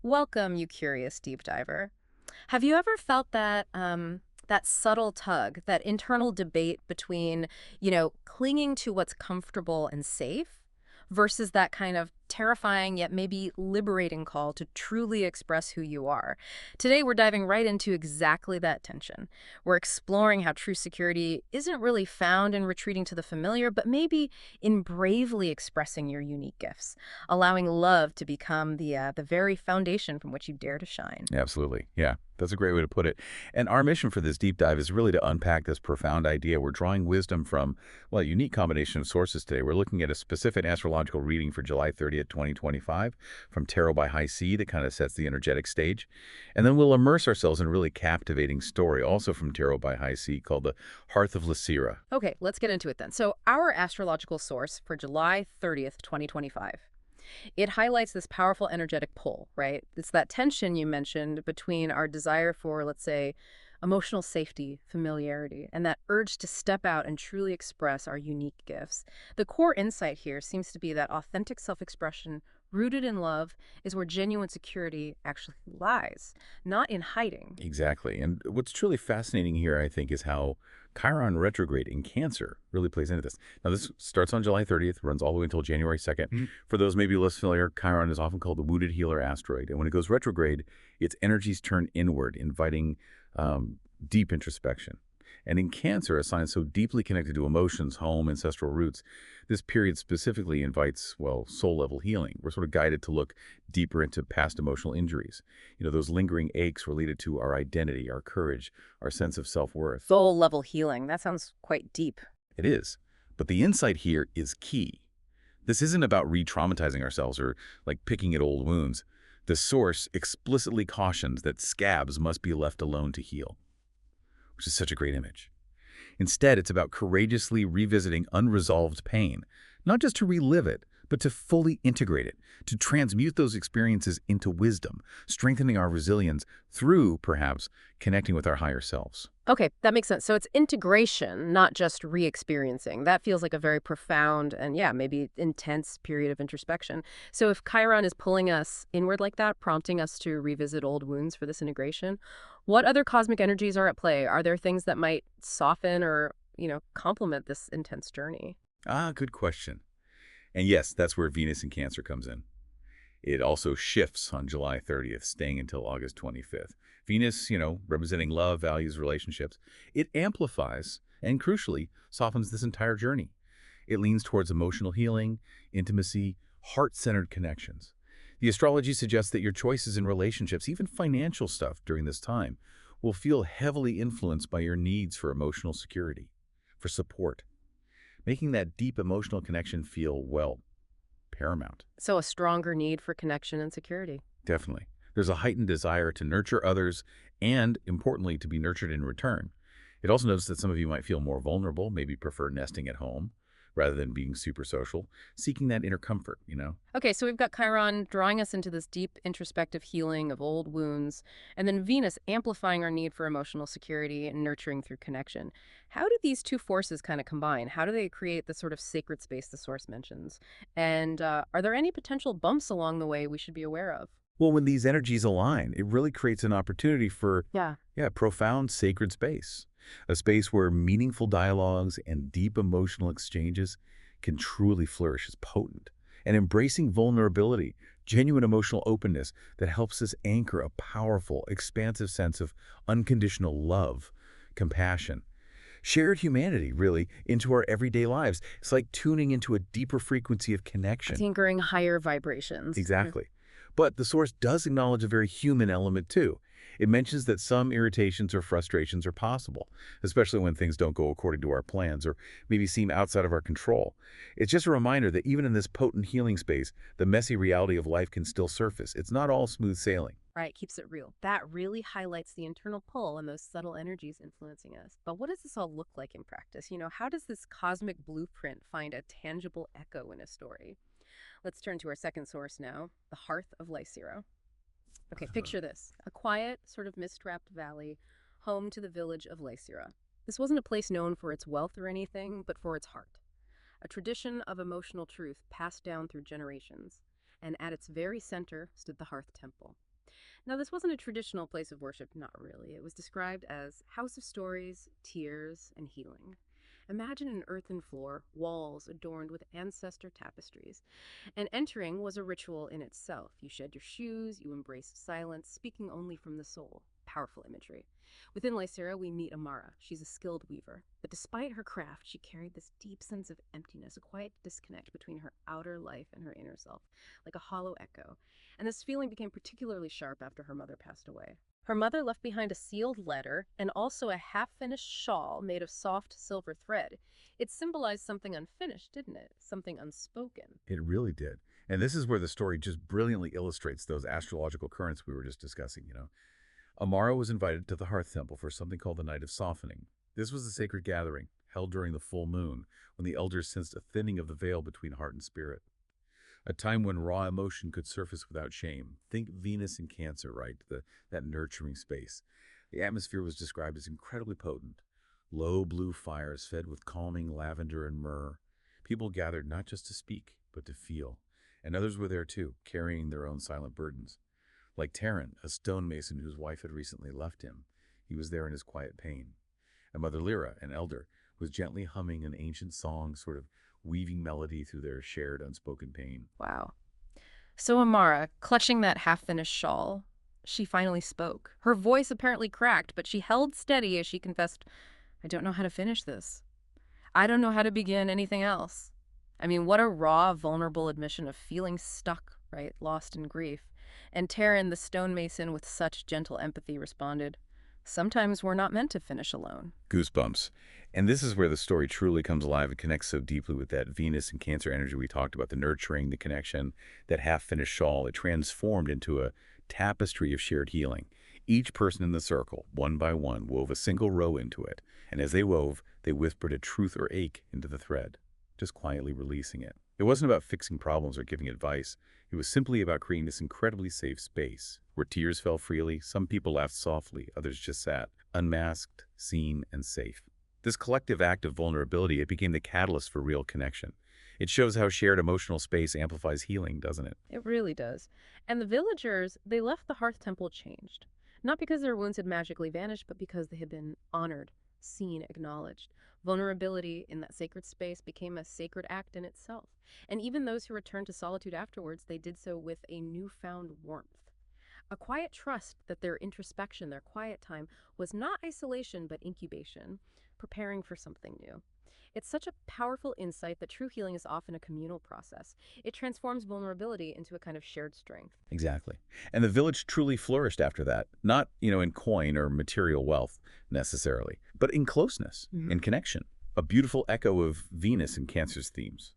Welcome, you curious deep diver. Have you ever felt that subtle tug, that internal debate between, clinging to what's comfortable and safe versus that kind of terrifying yet maybe liberating call to truly express who you are? Today, we're diving right into exactly that tension. We're exploring how true security isn't really found in retreating to the familiar, but maybe in bravely expressing your unique gifts, allowing love to become the very foundation from which you dare to shine. Absolutely. Yeah, that's a great way to put it. And our mission for this deep dive is really to unpack this profound idea. We're drawing wisdom from, well, a unique combination of sources today. We're looking at a specific astrological reading for July 30th, 2025 from Tarot by High C that kind of sets the energetic stage. And then we'll immerse ourselves in a really captivating story, also from Tarot by High C, called the Hearth of LYSIRA. Okay, let's get into it then. So, our astrological source for July 30th, 2025. It highlights this powerful energetic pull, right? It's that tension you mentioned between our desire for, let's say, emotional safety, familiarity, and that urge to step out and truly express our unique gifts. The core insight here seems to be that authentic self-expression rooted in love is where genuine security actually lies, not in hiding. Exactly. And what's truly fascinating here, I think, is how Chiron retrograde in Cancer really plays into this. Now, this starts on July 30th, runs all the way until January 2nd. For those maybe less familiar, Chiron is often called the wounded healer asteroid. And when it goes retrograde, its energies turn inward, inviting deep introspection. And in Cancer, a sign so deeply connected to emotions, home, ancestral roots, this period specifically invites, well, soul-level healing. We're sort of guided to look deeper into past emotional injuries. Those lingering aches related to our identity, our courage, our sense of self-worth. Soul level healing. That sounds quite deep. It is. But the insight here is key. This isn't about re-traumatizing ourselves or like picking at old wounds. The source explicitly cautions that scabs must be left alone to heal, which is such a great image. Instead, it's about courageously revisiting unresolved pain, not just to relive it, but to fully integrate it, to transmute those experiences into wisdom, strengthening our resilience through, perhaps, connecting with our higher selves. Okay, that makes sense. So it's integration, not just re-experiencing. That feels like a very profound and, yeah, maybe intense period of introspection. So if Chiron is pulling us inward like that, prompting us to revisit old wounds for this integration, what other cosmic energies are at play? Are there things that might soften or, complement this intense journey? Ah, good question. And yes, that's where Venus in Cancer comes in. It also shifts on July 30th, staying until August 25th. Venus, representing love, values, relationships, it amplifies and crucially softens this entire journey. It leans towards emotional healing, intimacy, heart-centered connections. The astrology suggests that your choices in relationships, even financial stuff during this time, will feel heavily influenced by your needs for emotional security, for support, making that deep emotional connection feel, well, paramount. So a stronger need for connection and security. Definitely. There's a heightened desire to nurture others and, importantly, to be nurtured in return. It also notes that some of you might feel more vulnerable, maybe prefer nesting at home rather than being super social, seeking that inner comfort. Okay, so we've got Chiron drawing us into this deep introspective healing of old wounds, and then Venus amplifying our need for emotional security and nurturing through connection. How do these two forces kind of combine? How do they create the sort of sacred space the source mentions? And are there any potential bumps along the way we should be aware of? Well, when these energies align, it really creates an opportunity for, Yeah. yeah, profound sacred space. A space where meaningful dialogues and deep emotional exchanges can truly flourish as potent. And embracing vulnerability, genuine emotional openness that helps us anchor a powerful, expansive sense of unconditional love, compassion, shared humanity, really, into our everyday lives. It's like tuning into a deeper frequency of connection. Tinkering higher vibrations. Exactly. But the source does acknowledge a very human element too. It mentions that some irritations or frustrations are possible, especially when things don't go according to our plans or maybe seem outside of our control. It's just a reminder that even in this potent healing space, the messy reality of life can still surface. It's not all smooth sailing. Right, keeps it real. That really highlights the internal pull and those subtle energies influencing us. But what does this all look like in practice? How does this cosmic blueprint find a tangible echo in a story? Let's turn to our second source now, the Hearth of LYSIRA. Okay, picture this. A quiet, sort of mist-wrapped valley, home to the village of LYSIRA. This wasn't a place known for its wealth or anything, but for its heart. A tradition of emotional truth passed down through generations. And at its very center stood the Hearth Temple. Now, this wasn't a traditional place of worship, not really. It was described as house of stories, tears, and healing. Imagine an earthen floor, walls adorned with ancestor tapestries. And entering was a ritual in itself. You shed your shoes, you embraced silence, speaking only from the soul. Powerful imagery. Within LYSIRA, we meet Amara. She's a skilled weaver. But despite her craft, she carried this deep sense of emptiness, a quiet disconnect between her outer life and her inner self, like a hollow echo. And this feeling became particularly sharp after her mother passed away. Her mother left behind a sealed letter and also a half-finished shawl made of soft silver thread. It symbolized something unfinished, didn't it? Something unspoken. It really did. And this is where the story just brilliantly illustrates those astrological currents we were just discussing. Amara was invited to the Hearth Temple for something called the Night of Softening. This was a sacred gathering held during the full moon when the elders sensed a thinning of the veil between heart and spirit. A time when raw emotion could surface without shame. Think Venus in Cancer, right? That nurturing space. The atmosphere was described as incredibly potent. Low blue fires fed with calming lavender and myrrh. People gathered not just to speak, but to feel. And others were there too, carrying their own silent burdens. Like Taryn, a stonemason whose wife had recently left him. He was there in his quiet pain. And Mother Lyra, an elder, was gently humming an ancient song, sort of weaving melody through their shared unspoken pain. Wow. So Amara, clutching that half-finished shawl, she finally spoke. Her voice apparently cracked, but she held steady as she confessed, I don't know how to finish this. I don't know how to begin anything else. I mean, what a raw, vulnerable admission of feeling stuck, right? Lost in grief. And Taryn, the stonemason, with such gentle empathy, responded, sometimes we're not meant to finish alone. Goosebumps. And this is where the story truly comes alive and connects so deeply with that Venus and Cancer energy we talked about, the nurturing, the connection, that half-finished shawl. It transformed into a tapestry of shared healing. Each person in the circle, one by one, wove a single row into it. And as they wove, they whispered a truth or ache into the thread, just quietly releasing it. It wasn't about fixing problems or giving advice. It was simply about creating this incredibly safe space where tears fell freely. Some people laughed softly, others just sat, unmasked, seen, and safe. This collective act of vulnerability, it became the catalyst for real connection. It shows how shared emotional space amplifies healing, doesn't it? It really does. And the villagers, they left the Hearth Temple changed. Not because their wounds had magically vanished, but because they had been honored, seen, acknowledged. Vulnerability in that sacred space became a sacred act in itself. And even those who returned to solitude afterwards, they did so with a newfound warmth. A quiet trust that their introspection, their quiet time, was not isolation but incubation, preparing for something new. It's such a powerful insight that true healing is often a communal process. It transforms vulnerability into a kind of shared strength. Exactly. And the village truly flourished after that, not, in coin or material wealth necessarily, but in closeness, in connection. A beautiful echo of Venus and Cancer's themes.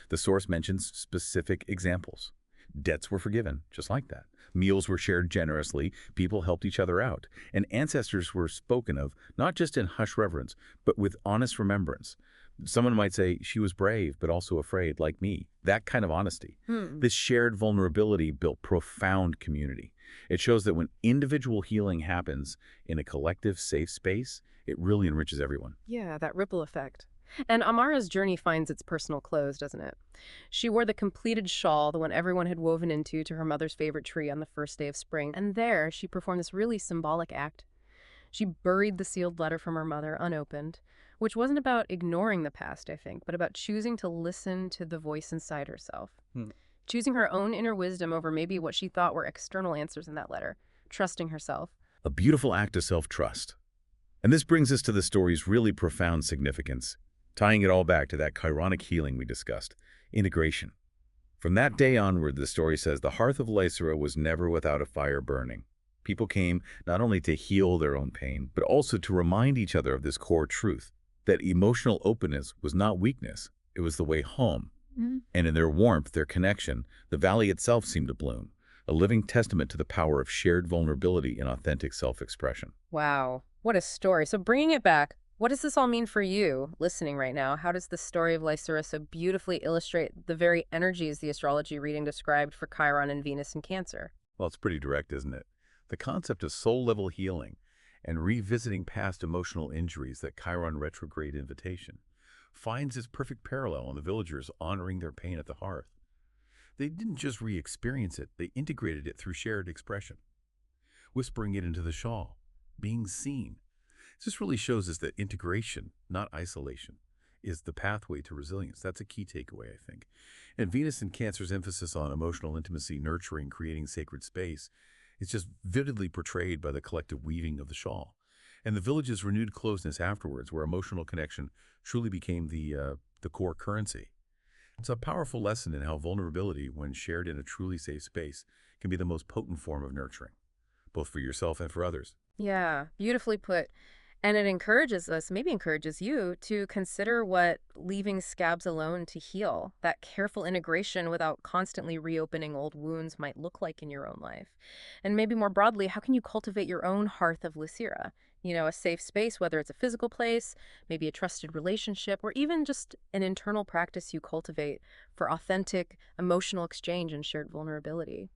The source mentions specific examples. Debts were forgiven, just like that. Meals were shared generously, people helped each other out, and ancestors were spoken of not just in hushed reverence, but with honest remembrance. Someone might say, she was brave, but also afraid, like me. That kind of honesty. This shared vulnerability built profound community. It shows that when individual healing happens in a collective, safe space, it really enriches everyone. Yeah, that ripple effect. And Amara's journey finds its personal close, doesn't it? She wore the completed shawl, the one everyone had woven into, to her mother's favorite tree on the first day of spring. And there, she performed this really symbolic act. She buried the sealed letter from her mother unopened, which wasn't about ignoring the past, I think, but about choosing to listen to the voice inside herself. Choosing her own inner wisdom over maybe what she thought were external answers in that letter. Trusting herself. A beautiful act of self-trust. And this brings us to the story's really profound significance, tying it all back to that chironic healing we discussed, integration. From that day onward, the story says the hearth of LYSIRA was never without a fire burning. People came not only to heal their own pain, but also to remind each other of this core truth, that emotional openness was not weakness, it was the way home. And in their warmth, their connection, the valley itself seemed to bloom, a living testament to the power of shared vulnerability and authentic self-expression. Wow, what a story. So bringing it back, what does this all mean for you, listening right now? How does the story of LYSIRA so beautifully illustrate the very energies the astrology reading described for Chiron and Venus in Cancer? Well, it's pretty direct, isn't it? The concept of soul-level healing and revisiting past emotional injuries, that Chiron retrograde invitation, finds its perfect parallel in the villagers honoring their pain at the hearth. They didn't just re-experience it, they integrated it through shared expression. whispering it into the shawl, being seen. This really shows us that integration, not isolation, is the pathway to resilience. That's a key takeaway, I think. And Venus in Cancer's emphasis on emotional intimacy, nurturing, creating sacred space, is just vividly portrayed by the collective weaving of the shawl. And the village's renewed closeness afterwards, where emotional connection truly became the core currency. It's a powerful lesson in how vulnerability, when shared in a truly safe space, can be the most potent form of nurturing, both for yourself and for others. Yeah, beautifully put. And it encourages us, maybe encourages you, to consider what leaving scabs alone to heal, that careful integration without constantly reopening old wounds might look like in your own life. And maybe more broadly, how can you cultivate your own hearth of LYSIRA? A safe space, whether it's a physical place, maybe a trusted relationship, or even just an internal practice you cultivate for authentic emotional exchange and shared vulnerability.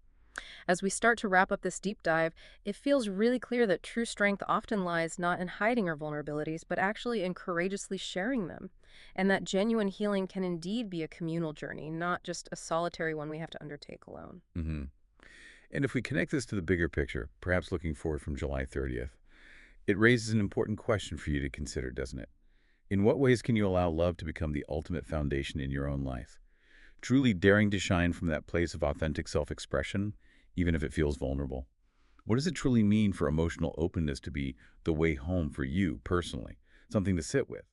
As we start to wrap up this deep dive, it feels really clear that true strength often lies not in hiding our vulnerabilities, but actually in courageously sharing them. And that genuine healing can indeed be a communal journey, not just a solitary one we have to undertake alone. hmm And if we connect this to the bigger picture, perhaps looking forward from July 30th, it raises an important question for you to consider, doesn't it? In what ways can you allow love to become the ultimate foundation in your own life? Truly daring to shine from that place of authentic self-expression, even if it feels vulnerable. What does it truly mean for emotional openness to be the way home for you personally? Something to sit with,